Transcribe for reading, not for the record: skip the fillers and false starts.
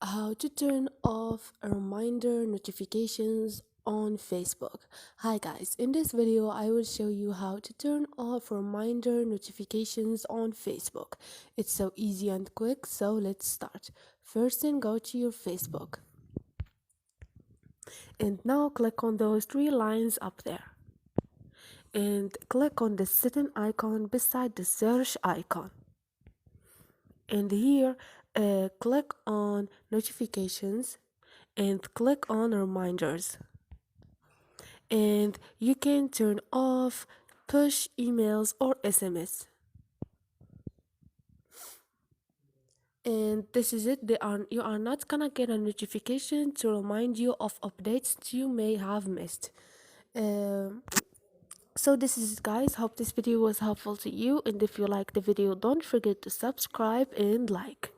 How to turn off reminder notifications on Facebook. Hi guys, in this video I will show you how to turn off reminder notifications on Facebook. It's so easy and quick, so let's start. First then go to your Facebook and now click on those three lines up there and click on the setting icon beside the search icon. And here click on notifications and click on reminders, and you can turn off push emails or SMS. And this is it. You are not gonna get a notification to remind you of updates you may have missed. um, so this is it, guys. Hope this video was helpful to you, and if you like the video, don't forget to subscribe and like.